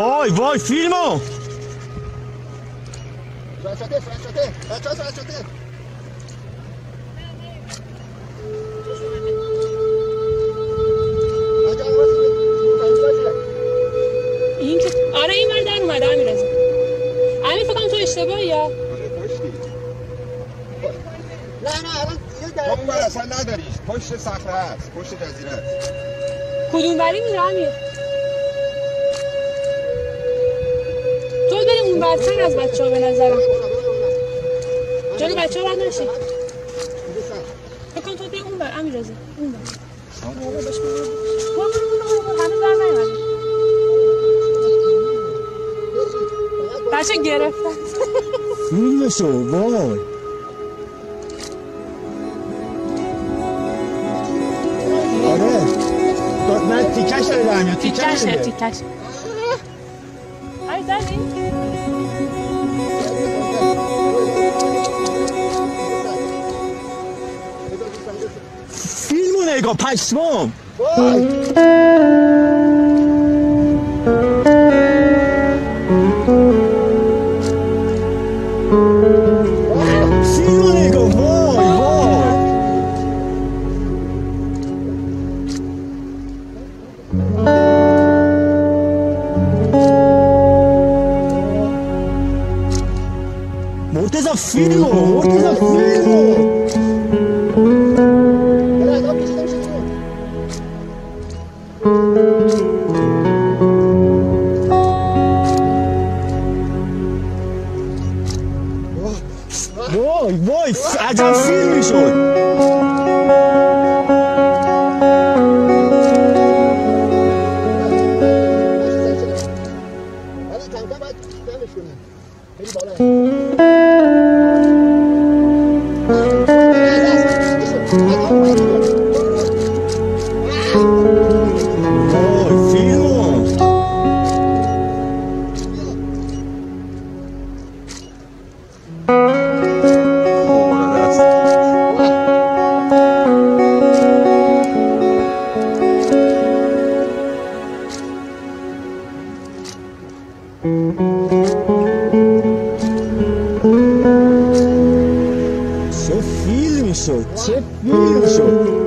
وای فیلمو این که آره این ور در اومده امیررضا. امیر فکر کنم تو اشتباهی یا نه الان اون ور اصلا نداریش، پشت صخره هست، پشت جزیره هست. کدوم وری میره امیر؟ تو بری اون برتر از بچه ها به نظرم. جلو بچه ها باید نشی. فکر کنم تو بری اون بر امیررضا. اون بر هنوز در نیومدی. بچه گرفتن فیلمشو وای آره من تیکش داره در میاد تیکش آره زدی؟ فیلمو نگاه پشمام فیلمو نگاه مرتضی فیلمو وای عجب فیلمی شد چه فیلمی شد